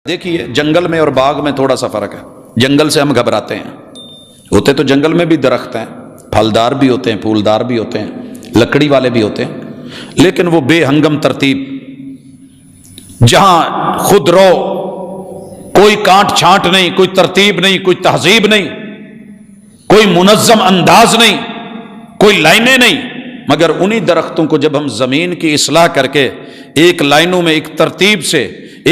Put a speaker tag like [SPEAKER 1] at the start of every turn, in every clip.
[SPEAKER 1] دیکھیے جنگل میں اور باغ میں تھوڑا سا فرق ہے۔ جنگل سے ہم گھبراتے ہیں، ہوتے تو جنگل میں بھی درخت ہیں، پھلدار بھی ہوتے ہیں، پھولدار بھی ہوتے ہیں، لکڑی والے بھی ہوتے ہیں، لیکن وہ بے ہنگم ترتیب، جہاں خود رو، کوئی کانٹ چھانٹ نہیں، کوئی ترتیب نہیں، کوئی تہذیب نہیں، کوئی منظم انداز نہیں، کوئی لائنیں نہیں، مگر انہی درختوں کو جب ہم زمین کی اصلاح کر کے ایک لائنوں میں، ایک ترتیب سے،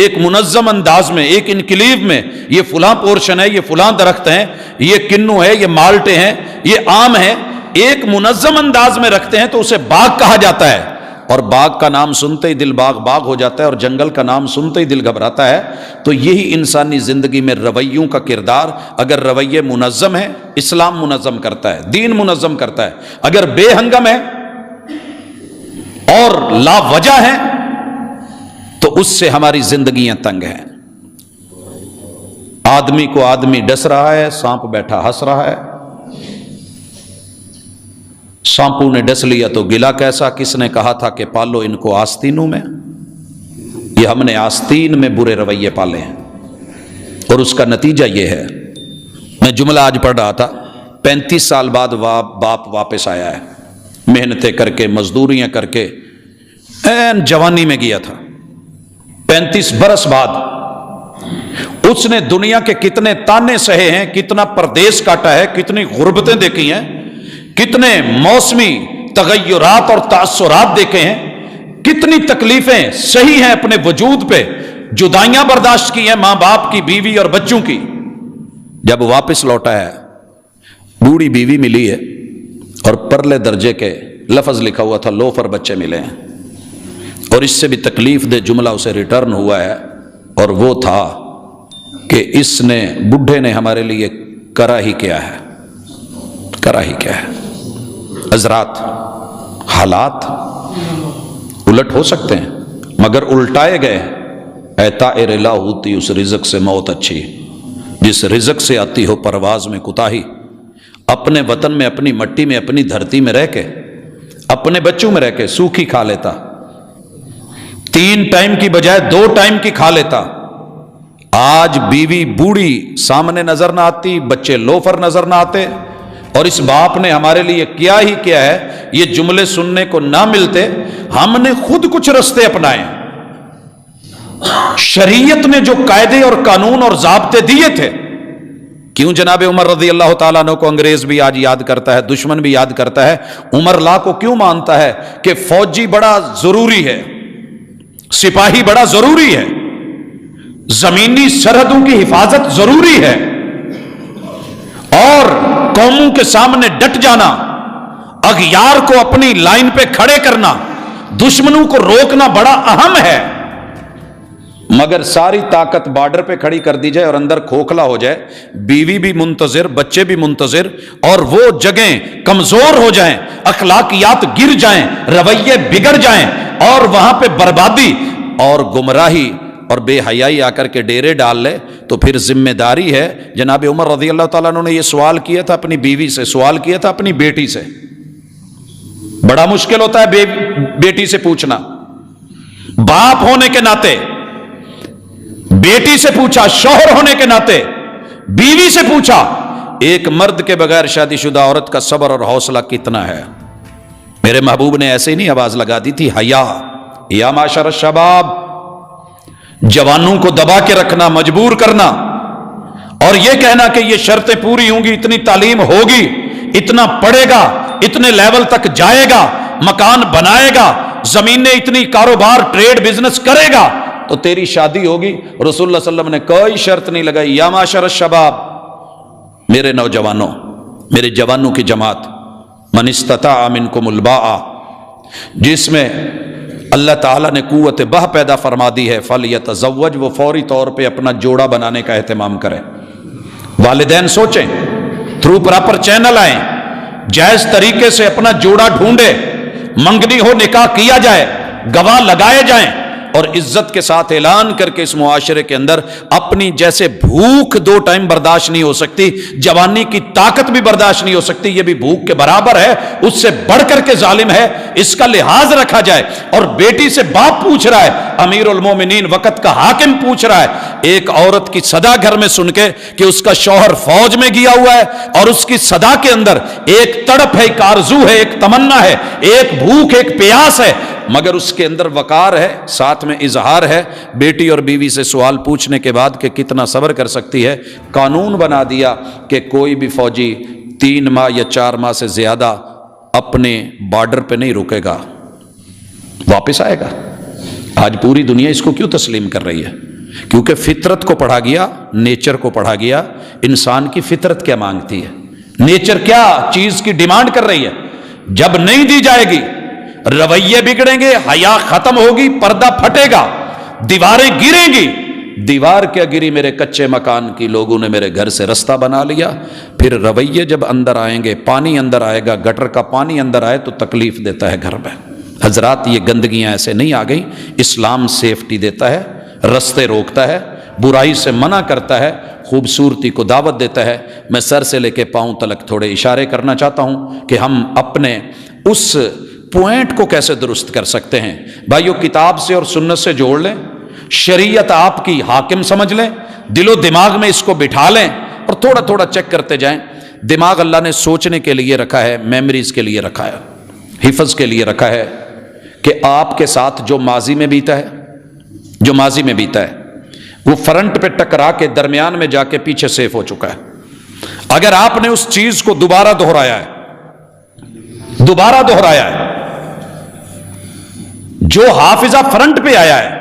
[SPEAKER 1] ایک منظم انداز میں، ایک انکلیو میں، یہ فلاں پورشن ہے، یہ فلاں درخت ہیں، یہ کنو ہے، یہ مالٹے ہیں، یہ آم ہے، ایک منظم انداز میں رکھتے ہیں تو اسے باغ کہا جاتا ہے۔ اور باغ کا نام سنتے ہی دل باغ باغ ہو جاتا ہے، اور جنگل کا نام سنتے ہی دل گھبراتا ہے۔ تو یہی انسانی زندگی میں رویوں کا کردار، اگر رویے منظم ہے، اسلام منظم کرتا ہے، دین منظم کرتا ہے، اگر بے ہنگم ہے اور لا وجہ ہے تو اس سے ہماری زندگیاں تنگ ہیں۔ آدمی کو آدمی ڈس رہا ہے، سانپ بیٹھا ہنس رہا ہے۔ سانپوں نے ڈس لیا تو گلا کیسا، کس نے کہا تھا کہ پالو ان کو آستینوں میں؟ یہ ہم نے آستین میں برے رویے پالے ہیں، اور اس کا نتیجہ یہ ہے۔ میں جملہ آج پڑھ رہا تھا، 35 سال بعد باپ واپس آیا ہے، محنتیں کر کے، مزدوریاں کر کے، این جوانی میں گیا تھا۔ 35 برس بعد اس نے دنیا کے کتنے تانے سہے ہیں، کتنا پردیس کاٹا ہے، کتنی غربتیں دیکھی ہیں، کتنے موسمی تغیرات اور تاثرات دیکھے ہیں، کتنی تکلیفیں سہی ہیں اپنے وجود پہ، جدائیاں برداشت کی ہیں ماں باپ کی، بیوی اور بچوں کی۔ جب واپس لوٹا ہے، بوڑھی بیوی ملی ہے اور پرلے درجے کے لفظ لکھا ہوا تھا لوفر بچے ملے ہیں، اور اس سے بھی تکلیف دہ جملہ اسے ریٹرن ہوا ہے، اور وہ تھا کہ اس نے، بڈھے نے ہمارے لیے کرا ہی کیا ہے، کرا ہی کیا ہے۔ حضرات، حالات الٹ ہو سکتے ہیں، مگر الٹائے گئے اے طائر لا ہوتی اس رزق سے موت اچھی، جس رزق سے آتی ہو پرواز میں کوتاہی۔ اپنے وطن میں، اپنی مٹی میں، اپنی دھرتی میں رہ کے، اپنے بچوں میں رہ کے سوکھی کھا لیتا، 3 ٹائم کی بجائے 2 ٹائم کی کھا لیتا۔ آج بیوی بوڑھی سامنے نظر نہ آتی، بچے لوفر نظر نہ آتے، اور اس باپ نے ہمارے لیے کیا ہی کیا ہے، یہ جملے سننے کو نہ ملتے۔ ہم نے خود کچھ رستے اپنائے، شریعت نے جو قاعدے اور قانون اور ضابطے دیے تھے۔ کیوں جناب عمر رضی اللہ تعالیٰ عنہ کو انگریز بھی آج یاد کرتا ہے، دشمن بھی یاد کرتا ہے؟ عمر لا کو کیوں مانتا ہے کہ فوجی بڑا ضروری ہے، سپاہی بڑا ضروری ہے، زمینی سرحدوں کی حفاظت ضروری ہے، اور قوموں کے سامنے ڈٹ جانا، اغیار کو اپنی لائن پہ کھڑے کرنا، دشمنوں کو روکنا بڑا اہم ہے۔ مگر ساری طاقت بارڈر پہ کھڑی کر دی جائے اور اندر کھوکھلا ہو جائے، بیوی بھی منتظر، بچے بھی منتظر، اور وہ جگہیں کمزور ہو جائیں، اخلاقیات گر جائیں، رویے بگڑ جائیں، اور وہاں پہ بربادی اور گمراہی اور بے حیائی آ کر کے ڈیرے ڈال لے، تو پھر ذمہ داری ہے۔ جناب عمر رضی اللہ تعالیٰ عنہ نے یہ سوال کیا تھا اپنی بیوی سے، سوال کیا تھا اپنی بیٹی سے۔ بڑا مشکل ہوتا ہے بیٹی سے پوچھنا، باپ ہونے کے ناطے بیٹی سے پوچھا، شوہر ہونے کے ناطے بیوی سے پوچھا۔ ایک مرد کے بغیر شادی شدہ عورت کا صبر اور حوصلہ کتنا ہے؟ میرے محبوب نے ایسے ہی نہیں آواز لگا دی تھی، حیا یا معاشر الشباب، جوانوں کو دبا کے رکھنا، مجبور کرنا، اور یہ کہنا کہ یہ شرطیں پوری ہوں گی، اتنی تعلیم ہوگی، اتنا پڑھے گا، اتنے لیول تک جائے گا، مکان بنائے گا، زمینیں اتنی، کاروبار ٹریڈ بزنس کرے گا تو تیری شادی ہوگی۔ رسول اللہ صلی اللہ علیہ وسلم نے کوئی شرط نہیں لگائی۔ یا معاشر الشباب، میرے نوجوانوں، میرے جوانوں کی جماعت، من استطاع منکم الباء، جس میں اللہ تعالیٰ نے قوت بہ پیدا فرما دی ہے، فلیتزوج، وہ فوری طور پہ اپنا جوڑا بنانے کا اہتمام کرے۔ والدین سوچیں، تھرو پراپر چینل آئیں، جائز طریقے سے اپنا جوڑا ڈھونڈے، منگنی ہو، نکاح کیا جائے، گواہ لگائے جائیں، اور عزت کے ساتھ اعلان کر کے اس معاشرے کے اندر اپنی جیسے بھوک 2 ٹائم برداشت نہیں ہو سکتی، جوانی کی طاقت بھی برداشت نہیں ہو سکتی، یہ بھی بھوک کے برابر ہے، اس سے بڑھ کر کے ظالم ہے، اس کا لحاظ رکھا جائے۔ اور بیٹی سے باپ پوچھ رہا ہے، امیر المومنین وقت کا حاکم پوچھ رہا ہے، ایک عورت کی صدا گھر میں سن کے کہ اس کا شوہر فوج میں گیا ہوا ہے، اور اس کی صدا کے اندر ایک تڑپ ہے، ایک آرزو ہے، ایک تمنا ہے، ایک بھوک، ایک پیاس ہے، مگر اس کے اندر وقار ہے، ساتھ میں اظہار ہے۔ بیٹی اور بیوی سے سوال پوچھنے کے بعد کہ کتنا صبر کر سکتی ہے، قانون بنا دیا کہ کوئی بھی فوجی 3 ماہ یا 4 ماہ سے زیادہ اپنے بارڈر پہ نہیں رکے گا، واپس آئے گا۔ آج پوری دنیا اس کو کیوں تسلیم کر رہی ہے؟ کیونکہ فطرت کو پڑھا گیا، نیچر کو پڑھا گیا، انسان کی فطرت کیا مانگتی ہے، نیچر کیا چیز کی ڈیمانڈ کر رہی ہے۔ جب نہیں دی جائے گی، رویے بگڑیں گے، حیا ختم ہوگی، پردہ پھٹے گا، دیواریں گریں گی۔ دیوار کیا گری میرے کچے مکان کی، لوگوں نے میرے گھر سے رستہ بنا لیا۔ پھر رویے جب اندر آئیں گے، پانی اندر آئے گا، گٹر کا پانی اندر آئے تو تکلیف دیتا ہے گھر میں۔ حضرات یہ گندگیاں ایسے نہیں آ گئیں، اسلام سیفٹی دیتا ہے، رستے روکتا ہے، برائی سے منع کرتا ہے، خوبصورتی کو دعوت دیتا ہے۔ میں سر سے لے کے پاؤں تلک تھوڑے اشارے کرنا چاہتا ہوں کہ ہم اپنے اس پوائنٹ کو کیسے درست کر سکتے ہیں۔ بھائیو، کتاب سے اور سنت سے جوڑ لیں، شریعت آپ کی حاکم سمجھ لیں، دل و دماغ میں اس کو بٹھا لیں اور تھوڑا تھوڑا چیک کرتے جائیں۔ دماغ اللہ نے سوچنے کے لیے رکھا ہے، میموریز کے لیے رکھا ہے، حفظ کے لیے رکھا ہے، کہ آپ کے ساتھ جو ماضی میں بیتا ہے، جو ماضی میں بیتا ہے وہ فرنٹ پہ ٹکرا کے درمیان میں جا کے پیچھے سیف ہو چکا ہے۔ اگر آپ نے اس چیز کو دوبارہ دہرایا ہے، دوبارہ دہرایا ہے، جو حافظہ فرنٹ پہ آیا ہے،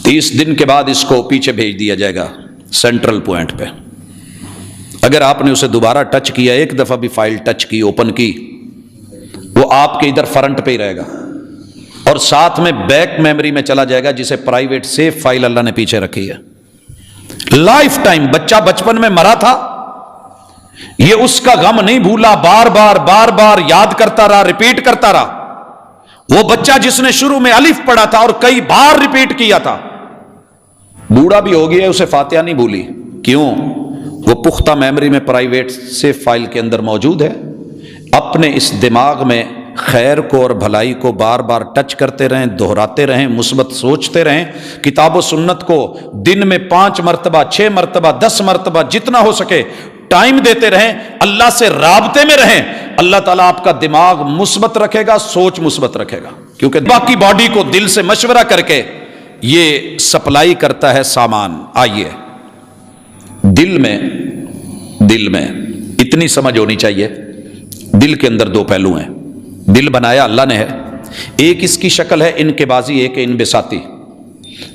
[SPEAKER 1] 30 دن کے بعد اس کو پیچھے بھیج دیا جائے گا سینٹرل پوائنٹ پہ۔ اگر آپ نے اسے دوبارہ ٹچ کیا، ایک دفعہ بھی فائل ٹچ کی، اوپن کی، وہ آپ کے ادھر فرنٹ پہ ہی رہے گا، اور ساتھ میں بیک میموری میں چلا جائے گا، جسے پرائیویٹ سیف فائل اللہ نے پیچھے رکھی ہے۔ لائف ٹائم بچہ بچپن میں مرا تھا، یہ اس کا غم نہیں بھولا، بار بار یاد کرتا رہا، ریپیٹ کرتا رہا۔ وہ بچہ جس نے شروع میں الف پڑھا تھا اور کئی بار ریپیٹ کیا تھا، بوڑھا بھی ہو گیا، اسے فاتحہ نہیں بھولی۔ کیوں؟ وہ پختہ میموری میں پرائیویٹ سیف فائل کے اندر موجود ہے۔ اپنے اس دماغ میں خیر کو اور بھلائی کو بار بار ٹچ کرتے رہیں، دہراتے رہیں، مثبت سوچتے رہیں، کتاب و سنت کو دن میں 5 مرتبہ 6 مرتبہ 10 مرتبہ جتنا ہو سکے ٹائم دیتے رہیں، اللہ سے رابطے میں رہیں، اللہ تعالیٰ آپ کا دماغ مثبت رکھے گا، سوچ مثبت رکھے گا، کیونکہ باقی باڈی کو دل سے مشورہ کر کے یہ سپلائی کرتا ہے سامان۔ آئیے، دل میں اتنی سمجھ ہونی چاہیے، دل کے اندر 2 پہلو ہیں۔ دل بنایا اللہ نے ہے، ایک اس کی شکل ہے انقباضی، ایک انبساطی۔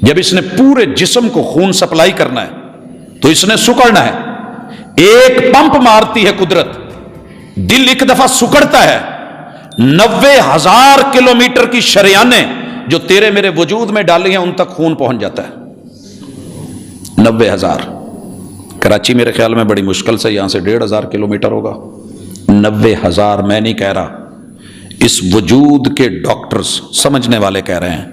[SPEAKER 1] جب اس نے پورے جسم کو خون سپلائی کرنا ہے تو اس نے سکڑنا ہے، ایک پمپ مارتی ہے قدرت، دل ایک دفعہ سکڑتا ہے، 90,000 کلومیٹر کی شریانیں جو تیرے میرے وجود میں ڈالی ہیں ان تک خون پہنچ جاتا ہے۔ 90,000، کراچی میرے خیال میں بڑی مشکل سے یہاں سے 1,500 کلومیٹر ہوگا۔ 90,000 میں نہیں کہہ رہا، اس وجود کے ڈاکٹرز سمجھنے والے کہہ رہے ہیں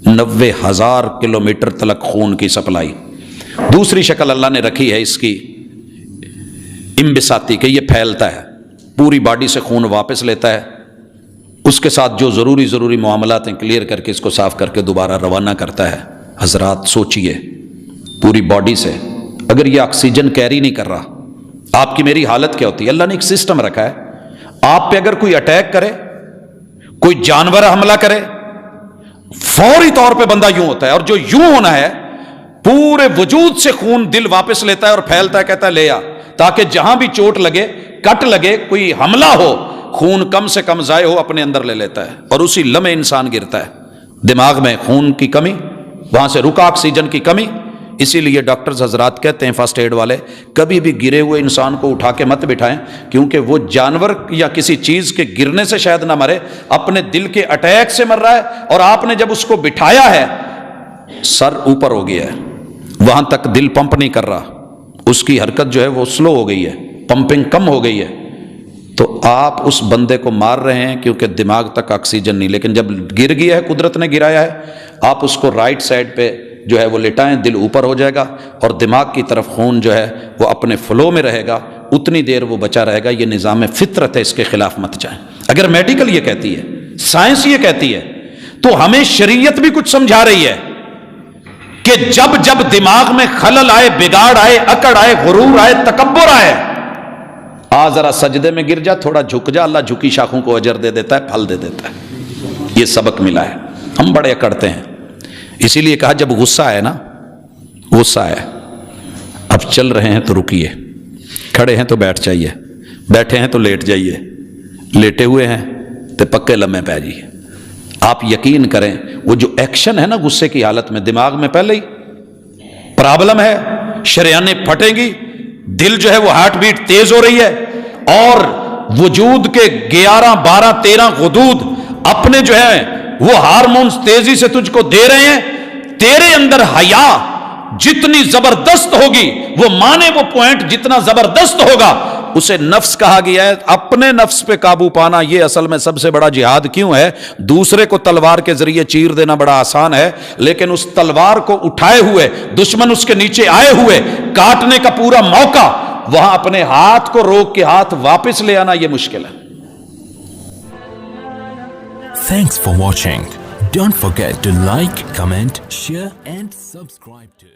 [SPEAKER 1] 90,000 کلومیٹر تلک خون کی سپلائی۔ دوسری شکل اللہ نے رکھی ہے اس کی انبساطی، کہ یہ پھیلتا ہے، پوری باڈی سے خون واپس لیتا ہے، اس کے ساتھ جو ضروری معاملات ہیں کلیئر کر کے اس کو صاف کر کے دوبارہ روانہ کرتا ہے۔ حضرات سوچئے، پوری باڈی سے اگر یہ آکسیجن کیری نہیں کر رہا، آپ کی میری حالت کیا ہوتی ہے؟ اللہ نے ایک سسٹم رکھا ہے، آپ پہ اگر کوئی اٹیک کرے، کوئی جانور حملہ کرے، فوری طور پہ بندہ یوں ہوتا ہے، اور جو یوں ہونا ہے پورے وجود سے خون دل واپس لیتا ہے اور پھیلتا ہے، کہتا ہے لے آ، تاکہ جہاں بھی چوٹ لگے، کٹ لگے، کوئی حملہ ہو، خون کم سے کم ضائع ہو، اپنے اندر لے لیتا ہے، اور اسی لمحے انسان گرتا ہے۔ دماغ میں خون کی کمی، وہاں سے رکا آکسیجن کی کمی، اسی لیے ڈاکٹرز حضرات کہتے ہیں فرسٹ ایڈ والے، کبھی بھی گرے ہوئے انسان کو اٹھا کے مت بٹھائیں، کیونکہ وہ جانور یا کسی چیز کے گرنے سے شاید نہ مرے، اپنے دل کے اٹیک سے مر رہا ہے، اور آپ نے جب اس کو بٹھایا ہے سر اوپر ہو گیا ہے، وہاں تک دل پمپ نہیں کر رہا، اس کی حرکت جو ہے وہ سلو ہو گئی ہے، پمپنگ کم ہو گئی ہے، تو آپ اس بندے کو مار رہے ہیں کیونکہ دماغ تک آکسیجن نہیں، لیکن جب گر گیا ہے، قدرت نے گرایا ہے، آپ اس کو رائٹ سائڈ پہ جو ہے وہ لٹائیں، دل اوپر ہو جائے گا اور دماغ کی طرف خون جو ہے وہ اپنے فلو میں رہے گا، اتنی دیر وہ بچا رہے گا۔ یہ نظام فطرت ہے، اس کے خلاف مت جائیں۔ اگر میڈیکل یہ کہتی ہے، سائنس یہ کہتی ہے، تو ہمیں شریعت بھی کچھ سمجھا رہی ہے کہ جب جب دماغ میں خلل آئے، بگاڑ آئے، اکڑ آئے، غرور آئے، تکبر آئے، ذرا سجدے میں گر جا، تھوڑا جھک جا، اللہ جھکی شاخوں کو اجر دے دیتا ہے، پھل دے دیتا ہے۔ یہ سبق ملا ہے، ہم بڑے اکڑتے ہیں۔ اسی لیے کہا جب غصہ آئے نا، غصہ آئے، اب چل رہے ہیں تو رکیے، کھڑے ہیں تو بیٹھ جائیے، بیٹھے ہیں تو لیٹ جائیے، لیٹے ہوئے ہیں تو پکے لمحے پہ جائیے۔ آپ یقین کریں وہ جو ایکشن ہے نا غصے کی حالت میں، دماغ میں پہلے ہی پرابلم ہے، شریانیں پھٹیں گی، دل جو ہے وہ ہارٹ بیٹ تیز ہو رہی ہے، اور وجود کے 11 12 13 غدود اپنے جو ہے وہ ہارمونز تیزی سے تجھ کو دے رہے ہیں۔ تیرے اندر حیا جتنی زبردست ہوگی، وہ مانے وہ پوائنٹ جتنا زبردست ہوگا، اسے نفس کہا گیا ہے۔ اپنے نفس پہ قابو پانا یہ اصل میں سب سے بڑا جہاد کیوں ہے؟ دوسرے کو تلوار کے ذریعے چیر دینا بڑا آسان ہے، لیکن اس تلوار کو اٹھائے ہوئے، دشمن اس کے نیچے آئے ہوئے، کاٹنے کا پورا موقع، وہاں اپنے ہاتھ کو روک کے ہاتھ واپس لے آنا یہ مشکل ہے۔
[SPEAKER 2] Thanks for watching. Don't forget to like, comment, share and subscribe to